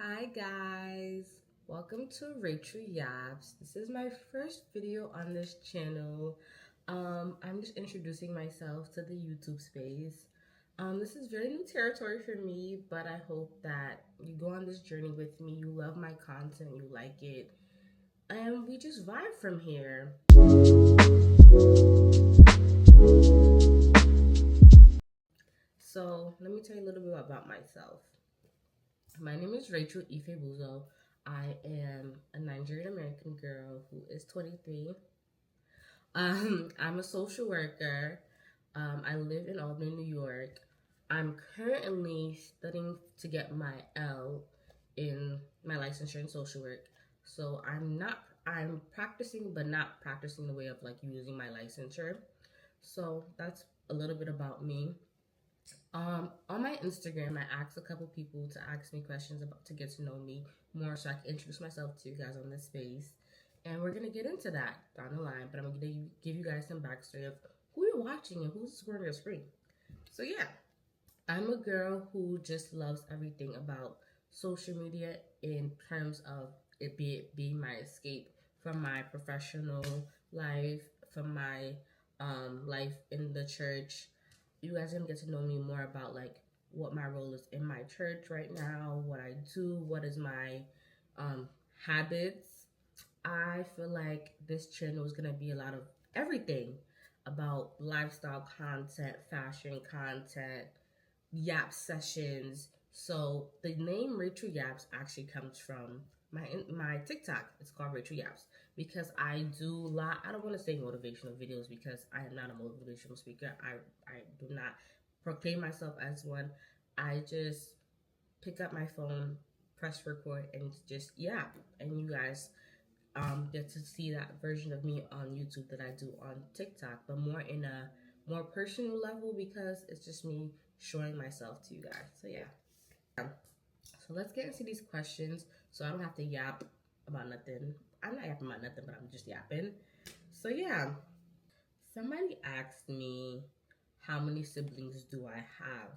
Hi guys, welcome to Rachel Yaps. This is my first video on this channel. I'm just introducing myself to the YouTube space. This is very new territory for me, but I hope that you go on this journey with me. You love my content, you like it, and we just vibe from here. So let me tell you a little bit about myself. My name is Rachel Ife Buzo. I am a Nigerian American girl who is 23. I'm a social worker. I live in Albany, New York. I'm currently studying to get my L in my licensure in social work. So I'm practicing, but not practicing the way of like using my licensure. So that's a little bit about me. On my Instagram, I asked a couple people to ask me questions about to get to know me more, so I can introduce myself to you guys on this space. And we're gonna get into that down the line. But I'm gonna give you guys some backstory of who you're watching and who's scrolling your screen. So yeah, I'm a girl who just loves everything about social media in terms of it being my escape from my professional life, from my life in the church. You guys are gonna get to know me more about like what my role is in my church right now, what I do, what is my um, habits. I feel like this channel is gonna be a lot of everything about lifestyle content, fashion content, Yap sessions. So the name Rachel Yaps actually comes from my TikTok. It's called Rachel Yaps because I do a lot. I don't want to say motivational videos because I am not a motivational speaker. I do not proclaim myself as one. I just pick up my phone, press record, and just yap. And you guys get to see that version of me on YouTube that I do on TikTok, but more in a more personal level because it's just me showing myself to you guys. So yeah. So let's get into these questions so I don't have to yap about nothing. I'm not yapping about nothing, but I'm just yapping. So yeah. Somebody asked me how many siblings do I have?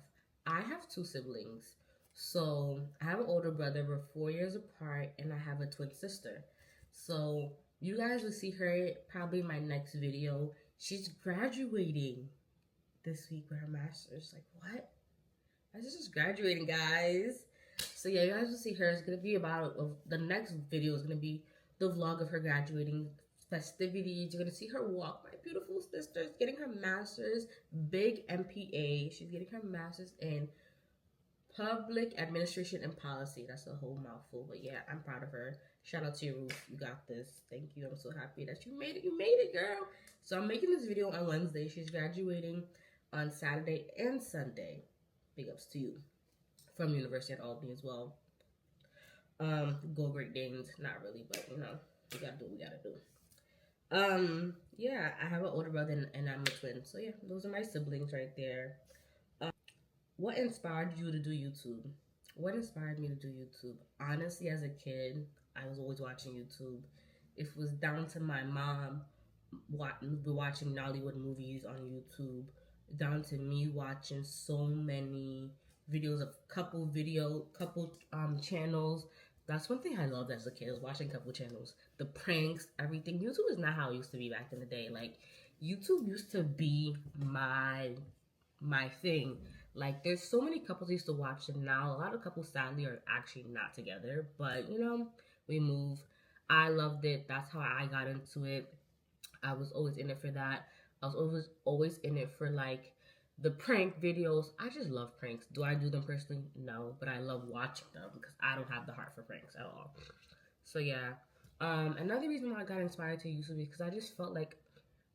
I have two siblings. So I have an older brother, we're 4 years apart, and I have a twin sister. So you guys will see her probably in my next video. She's graduating this week with her master's. Like, what? I just graduating, guys. So yeah, you guys will see her. It's gonna be about the next video is gonna be the vlog of her graduating festivities. You're gonna see her walk. My beautiful sister's getting her master's, big MPA. She's getting her master's in public administration and policy. That's a whole mouthful, but yeah, I'm proud of her. Shout out to you, Ruth. You got this. Thank you. I'm so happy that you made it. You made it, girl. So I'm making this video on Wednesday. She's graduating on Saturday and Sunday. Big ups to you from University at Albany as well. Go Great Danes, not really, but you know, we gotta do what we gotta do. Yeah, I have an older brother and I'm a twin. So yeah, those are my siblings right there. What inspired you to do YouTube? What inspired me to do YouTube? Honestly, as a kid, I was always watching YouTube. It was down to my mom watching Nollywood movies on YouTube, down to me watching so many videos of couple channels. That's one thing I loved as a kid, was watching couple channels. The pranks, everything. YouTube is not how it used to be back in the day. Like YouTube used to be my thing. Like there's so many couples I used to watch and now a lot of couples sadly are actually not together. But you know, we move. I loved it. That's how I got into it. I was always in it for that. I was always in it for like the prank videos. I just love pranks. Do I do them personally? No, but I love watching them because I don't have the heart for pranks at all. So yeah. Another reason why I got inspired to YouTube is because I just felt like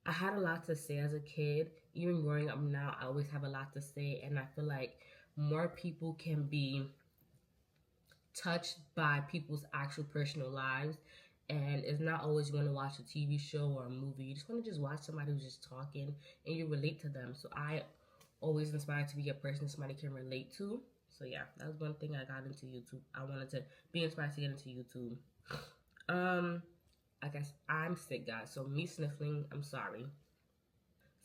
I had a lot to say as a kid. Even growing up now, I always have a lot to say, and I feel like more people can be touched by people's actual personal lives. And it's not always you want to watch a TV show or a movie. You just want to just watch somebody who's just talking and you relate to them. So I always inspired to be a person somebody can relate to. So yeah, that was one thing I got into YouTube. I wanted to be inspired to get into YouTube. I guess I'm sick, guys. So me sniffling, I'm sorry.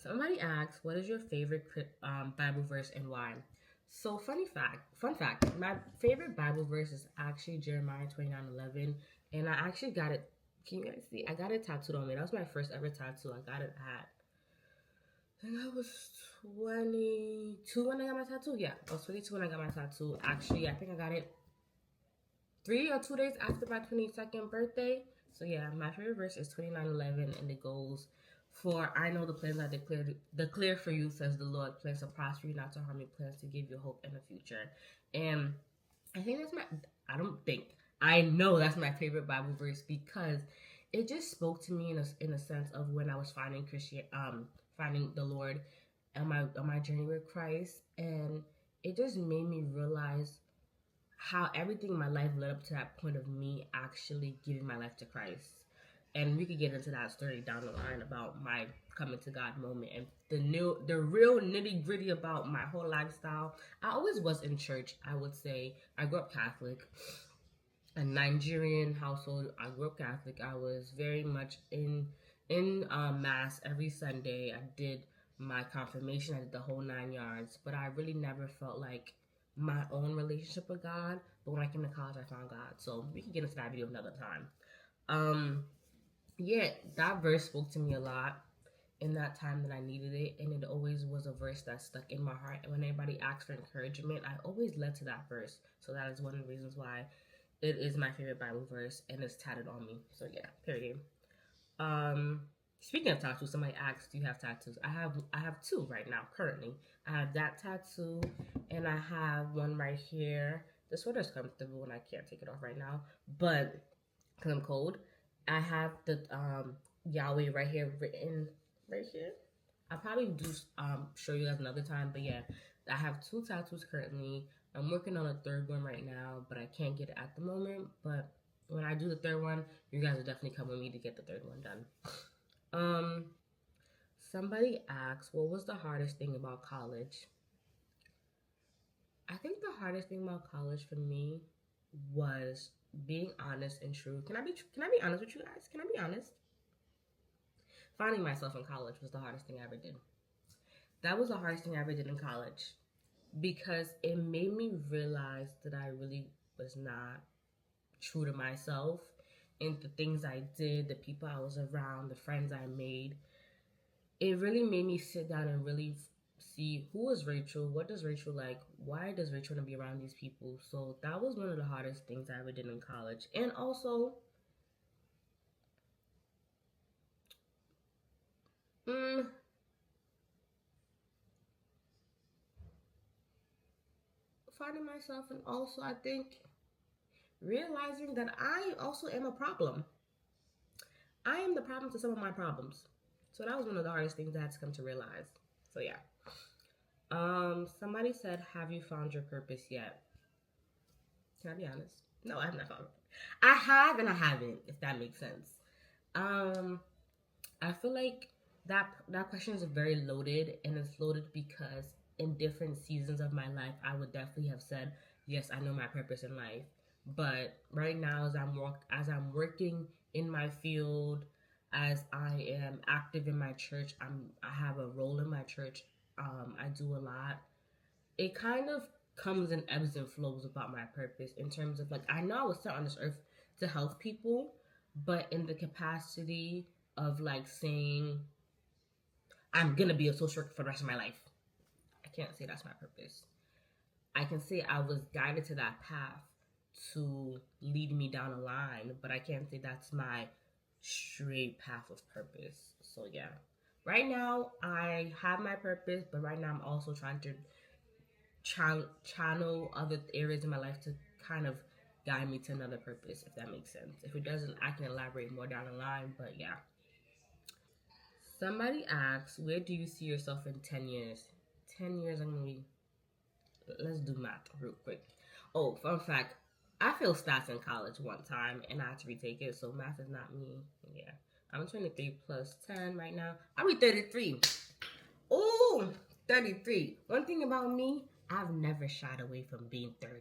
Somebody asked, what is your favorite Bible verse and why? So fun fact, my favorite Bible verse is actually Jeremiah 29:11, and I actually got it. Can you guys see? I got it tattooed on me. That was my first ever tattoo. I got it at, I think I was 22 when I got my tattoo. Yeah, I was 22 when I got my tattoo. Actually, I think I got it 3 or 2 days after my 22nd birthday. So yeah, my favorite verse is 29:11, and it goes, "For I know the plans I declare for you, says the Lord, plans to prosper you, not to harm you, plans to give you hope in the future." And I think that's my. I don't think I know that's my favorite Bible verse because it just spoke to me in a sense of when I was finding the Lord on my journey with Christ, and it just made me realize how everything in my life led up to that point of me actually giving my life to Christ. And we could get into that story down the line about my coming to God moment and the real nitty gritty about my whole lifestyle. I always was in church. I would say I grew up Catholic, a Nigerian household. I grew up Catholic. I was very much in mass every Sunday. I did my confirmation. I did the whole 9 yards. But I really never felt like my own relationship with God. But when I came to college, I found God. So we can get into that video another time. Um, yeah, that verse spoke to me a lot in that time that I needed it, and it always was a verse that stuck in my heart. And when anybody asked for encouragement, I always led to that verse. So that is one of the reasons why it is my favorite Bible verse, and it's tatted on me. So yeah, period. Um, Speaking of tattoos, somebody asked, "Do you have tattoos?" I have two right now currently. I have that tattoo, and I have one right here. This sweater's comfortable, and I can't take it off right now, but because I'm cold, I have the Yahweh right here written right here. I'll probably do show you guys another time, but yeah, I have two tattoos currently. I'm working on a third one right now, but I can't get it at the moment. But when I do the third one, you guys will definitely come with me to get the third one done. Um, Somebody asked, what was the hardest thing about college? I think the hardest thing about college for me was being honest and true. Can I be honest with you guys? Can I be honest? Finding myself in college was the hardest thing I ever did. That was the hardest thing I ever did in college because it made me realize that I really was not true to myself and the things I did, the people I was around, the friends I made. It really made me sit down and really see who is Rachel, what does Rachel like, why does Rachel want to be around these people. So that was one of the hardest things I ever did in college. And also, mm, finding myself, and also I think realizing that I also am a problem. I am the problem to some of my problems. So that was one of the hardest things I had to come to realize. So yeah. Somebody said, "Have you found your purpose yet?" Can I be honest? No, I have not found it. I have and I haven't, if that makes sense. Um, I feel like that question is very loaded, and it's loaded because in different seasons of my life, I would definitely have said, "Yes, I know my purpose in life." But right now, as I'm working in my field, as I am active in my church, I have a role in my church. I do a lot. It kind of comes in ebbs and flows about my purpose in terms of like I know I was sent on this earth to help people, but in the capacity of like saying I'm gonna be a social worker for the rest of my life. I can't say that's my purpose. I can say I was guided to that path to lead me down a line, but I can't say that's my straight path of purpose. So yeah. Right now I have my purpose, but right now I'm also trying to channel other areas in my life to kind of guide me to another purpose, if that makes sense. If it doesn't, I can elaborate more down the line, but yeah. Somebody asks, where do you see yourself in 10 years? 10 years, I'm going to be, let's do math real quick. Oh, fun fact, I failed stats in college one time and I had to retake it, so math is not me. Yeah. I'm 23 plus 10 right now. I'll be 33. Oh, 33. One thing about me, I've never shied away from being 30.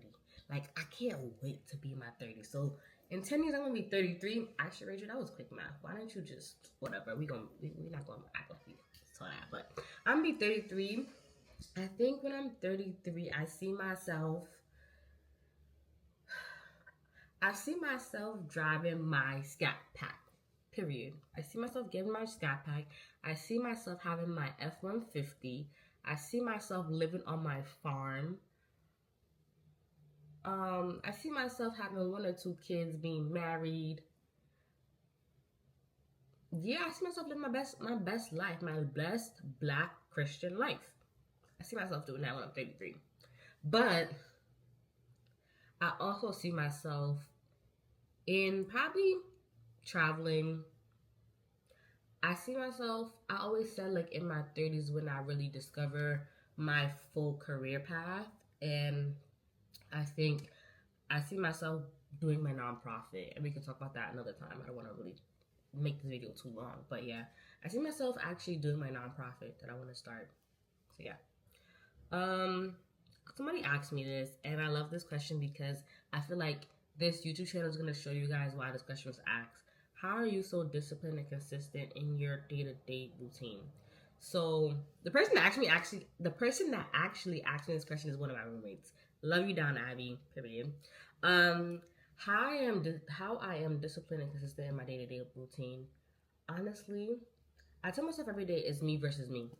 Like, I can't wait to be my 30. So, in 10 years, I'm going to be 33. Actually, Rachel, that was quick math. Why don't you just, whatever, we're not going to act like we saw that. But I'm going to be 33. I think when I'm 33, I see myself driving my Scat Pack. Period. I see myself getting my Scat Pack. I see myself having my F-150. I see myself living on my farm. I see myself having one or two kids, being married. Yeah, I see myself living my best life, my best Black Christian life. I see myself doing that when I'm 33. But I also see myself in probably traveling. I see myself, I always said like in my 30s when I really discover my full career path. And I think I see myself doing my nonprofit. And we can talk about that another time. I don't want to really make this video too long. But yeah, I see myself actually doing my nonprofit that I want to start. So yeah. Somebody asked me this, and I love this question because I feel like this YouTube channel is going to show you guys why this question was asked. How are you so disciplined and consistent in your day-to-day routine? So the person that actually asked me this question is one of my roommates. Love you down, Abby. Period. How I am disciplined and consistent in my day-to-day routine. Honestly, I tell myself every day is me versus me.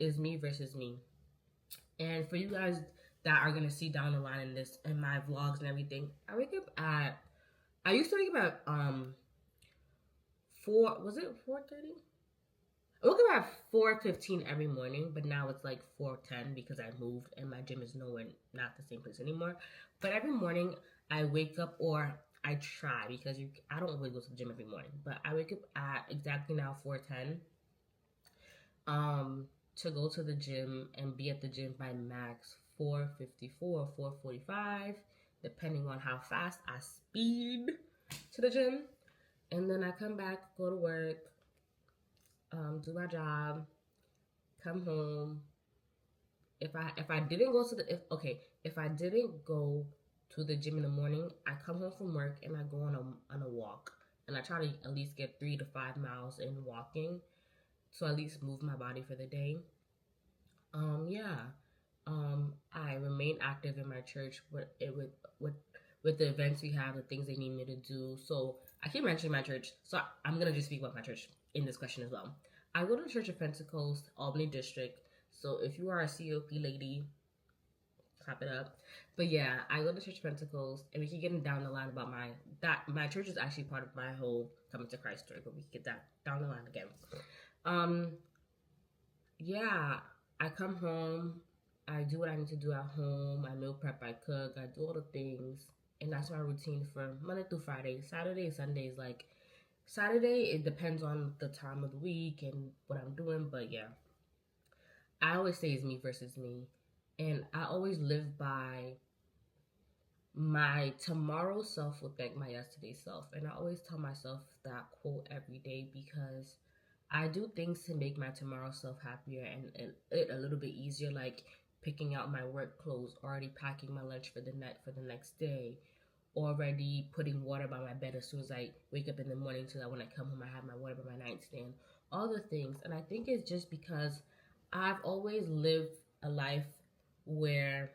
Is me versus me. And for you guys that are gonna see down the line in my vlogs and everything, I used to wake up at 4:30? I woke up at 4:15 every morning, but now it's like 4:10 because I moved and my gym is not the same place anymore. But every morning I wake up, or I try, because I don't really go to the gym every morning, but I wake up at exactly now 4:10 to go to the gym and be at the gym by max 4:54, 4:45, depending on how fast I speed to the gym. And then I come back, go to work, do my job, come home. If I didn't go to the if I didn't go to the gym in the morning, I come home from work and I go on a walk, and I try to at least get 3 to 5 miles in walking, so at least move my body for the day. Yeah. I remain active in my church with the events we have, the things they need me to do. So I keep mentioning my church, so I'm gonna just speak about my church in this question as well. I go to the Church of Pentecost, Albany District. So if you are a COP lady, clap it up. But yeah, I go to Church of Pentecost, and we keep getting down the line about my church is actually part of my whole coming to Christ story, but we can get that down the line again. Yeah, I come home, I do what I need to do at home, I meal prep, I cook, I do all the things, and that's my routine for Monday through Friday. Saturday and Sunday is like, Saturday, it depends on the time of the week and what I'm doing, but yeah. I always say it's me versus me, and I always live by my tomorrow self will thank my yesterday self, and I always tell myself that quote every day because I do things to make my tomorrow self happier and it a little bit easier, like picking out my work clothes, already packing my lunch for the next day, already putting water by my bed as soon as I wake up in the morning, so that when I come home I have my water by my nightstand. All the things, and I think it's just because I've always lived a life where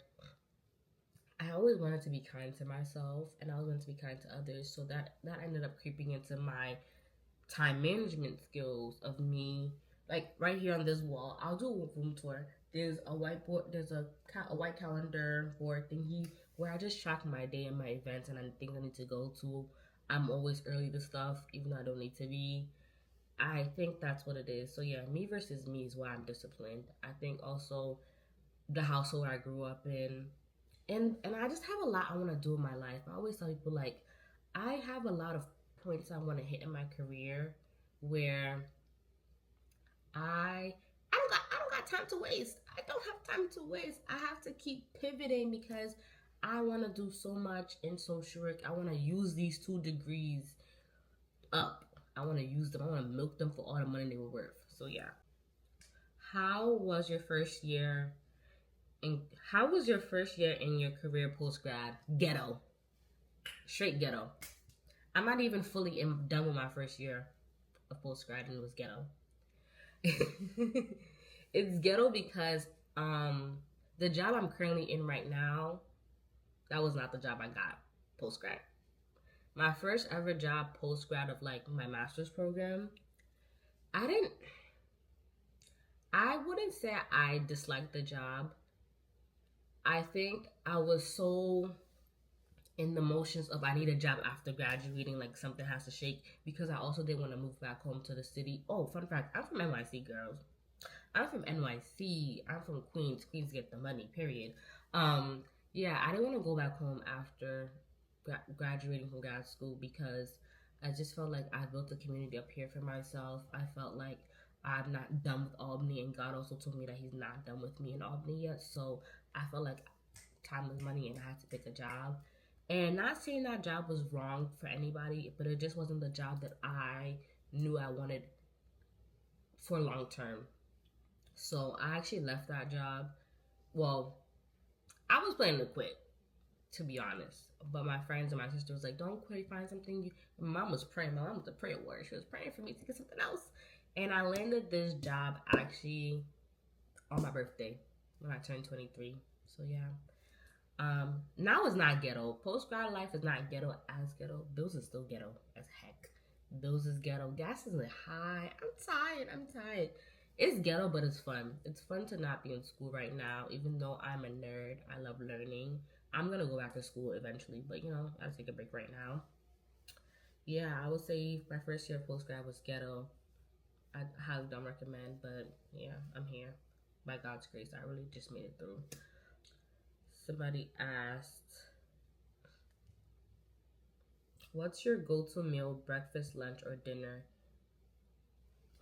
I always wanted to be kind to myself, and I always wanted to be kind to others. So that ended up creeping into my time management skills of me. Like right here on this wall, I'll do a room tour. There's a whiteboard. There's a white calendar board thingy where I just track my day and my events and things I need to go to. I'm always early to stuff, even though I don't need to be. I think that's what it is. So yeah, me versus me is why I'm disciplined. I think also the household I grew up in, and I just have a lot I want to do in my life. I always tell people like I have a lot of points I want to hit in my career where I don't got time to waste. I don't have time to waste. I have to keep pivoting because I want to do so much in social work. I want to use these 2 degrees up. I want to use them. I want to milk them for all the money they were worth. So yeah. How was your first year how was your first year in your career post grad? Ghetto. Straight ghetto. I'm not even fully done with my first year of post grad, and it was ghetto. It's ghetto because Um, the job I'm currently in right now, that was not the job I got post grad. My first ever job post grad of like my master's program, I didn't. I wouldn't say I disliked the job. I think I was so in the motions of I need a job after graduating, like something has to shake because I also didn't want to move back home to the city. Oh, fun fact, I'm from NYC, girls. I'm from NYC. I'm from Queens. Queens get the money, period. Um, yeah, I didn't want to go back home after graduating from grad school because I just felt like I built a community up here for myself. I felt like I'm not done with Albany, and God also told me that He's not done with me in Albany yet. So I felt like time was money and I had to pick a job. And not saying that job was wrong for anybody, but it just wasn't the job that I knew I wanted for long term. So I actually left that job. Well, I was planning to quit, to be honest. But my friends and my sister was like, "Don't quit. Find something." My mom was praying. My mom was a prayer warrior. She was praying for me to get something else. And I landed this job actually on my birthday when I turned 23. So yeah. Now it's not ghetto. Post grad life is not ghetto as ghetto. Bills is still ghetto as heck. Bills is ghetto. Gas is high. I'm tired. I'm tired. It's ghetto, but it's fun. It's fun to not be in school right now, even though I'm a nerd. I love learning. I'm gonna go back to school eventually, but I'll take a break right now. Yeah, I would say my first year of post grad was ghetto. I highly don't recommend, but yeah, I'm here. By God's grace, I really just made it through. Somebody asked, what's your go-to meal, breakfast, lunch, or dinner?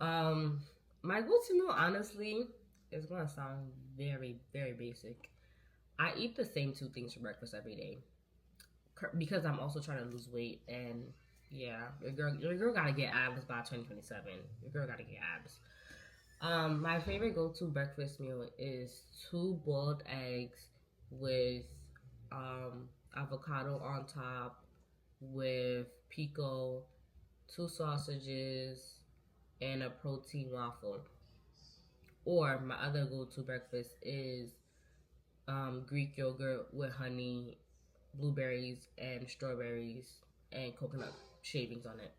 Um, my go-to meal, honestly, is gonna sound very, very basic. I eat the same two things for breakfast every day because I'm also trying to lose weight, and yeah, your girl gotta get abs by 2027. Your girl gotta get abs. My favorite go-to breakfast meal is two boiled eggs with avocado on top with pico, two sausages, and a protein waffle. Or my other go-to breakfast is Greek yogurt with honey, blueberries, and strawberries, and coconut shavings on it.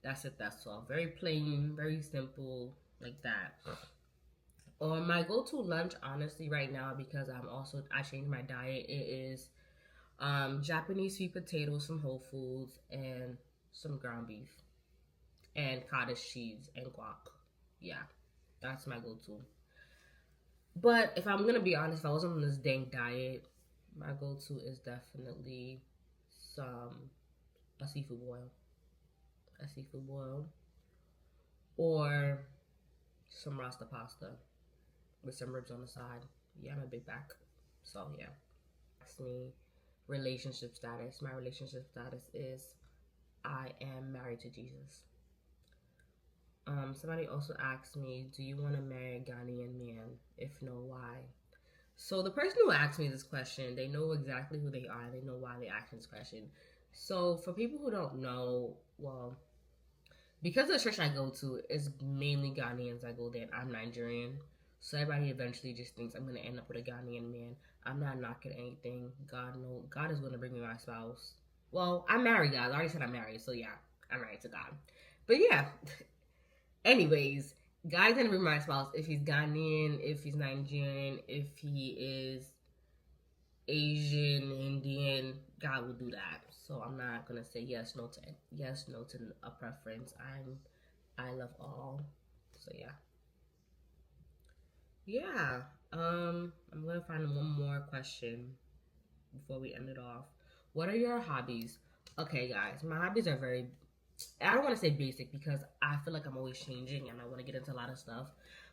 That's it. That's all. Very plain, very simple, like that. Or my go-to lunch, honestly, right now because I changed my diet. It is Japanese sweet potatoes from Whole Foods and some ground beef and cottage cheese and guac. Yeah, that's my go-to. But if I'm gonna be honest, if I wasn't on this dang diet, my go-to is definitely some a seafood boil, or some rasta pasta with some ribs on the side. Yeah, I'm a big back, so yeah. Ask me relationship status. My relationship status is I am married to Jesus. Somebody also asked me, do you want to marry a Ghanaian man? If no, why? So the person who asked me this question, they know exactly who they are. They know why they asked this question. So for people who don't know, well, because the church I go to is mainly Ghanaians, I go there. I'm Nigerian, so everybody eventually just thinks I'm gonna end up with a Ghanaian man. I'm not knocking anything. God is gonna bring me my spouse. Well, I'm married, guys. I already said I'm married, so yeah, I'm married to God. But yeah, anyways, God's gonna bring my spouse if he's Ghanaian, if he's Nigerian, if he is Asian, Indian, God will do that. So I'm not gonna say yes, no to a preference. I love all. So yeah. Yeah. I'm gonna find one more question before we end it off. What are your hobbies? Okay, guys, my hobbies are very I don't want to say basic because I feel like I'm always changing and I want to get into a lot of stuff.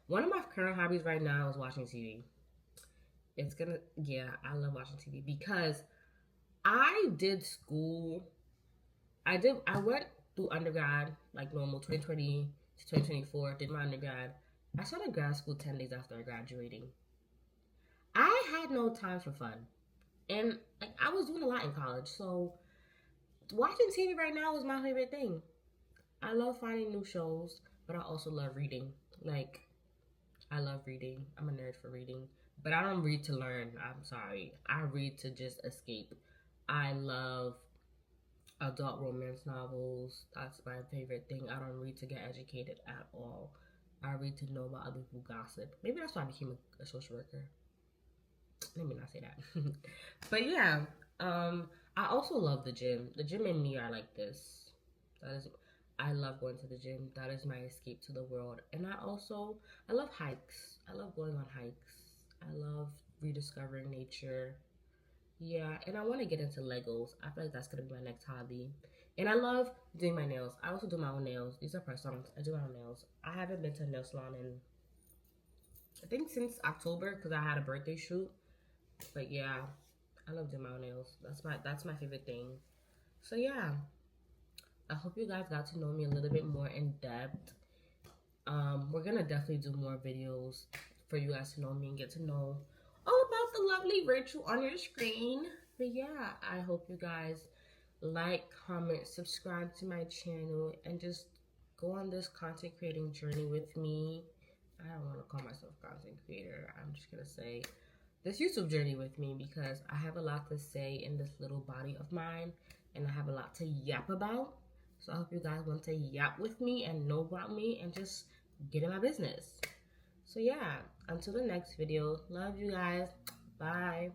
One of my current hobbies right now is watching TV. Yeah, I love watching TV because I did school. I went through undergrad like normal 2020 to 2024, did my undergrad. I started grad school 10 days after graduating. I had no time for fun. And like I was doing a lot in college. So watching TV right now is my favorite thing. I love finding new shows, but I also love reading. Like I love reading. I'm a nerd for reading. But I don't read to learn. I'm sorry. I read to just escape. I love adult romance novels. That's my favorite thing. I don't read to get educated at all. I read to know about other people gossip. Maybe that's why I became a social worker. Let me not say that. But yeah, I also love the gym. The gym and me are like this. That is, I love going to the gym. That is my escape to the world. And I love hikes. I love going on hikes. I love rediscovering nature. Yeah, and I want to get into Legos. I feel like that's gonna be my next hobby. And I love doing my nails. I also do my own nails. These are press-ons. I do my own nails. I haven't been to a nail salon in I think since October because I had a birthday shoot. But yeah, I love doing my own nails. That's my favorite thing. So yeah, I hope you guys got to know me a little bit more in depth. We're gonna definitely do more videos for you guys to know me and get to know all about the lovely Rachel on your screen. But yeah, I hope you guys like, comment, subscribe to my channel, and just go on this content creating journey with me. I don't want to call myself content creator. I'm just gonna say this YouTube journey with me because I have a lot to say in this little body of mine, and I have a lot to yap about. So I hope you guys want to yap with me and know about me and just get in my business. So yeah, until the next video, love you guys. Bye.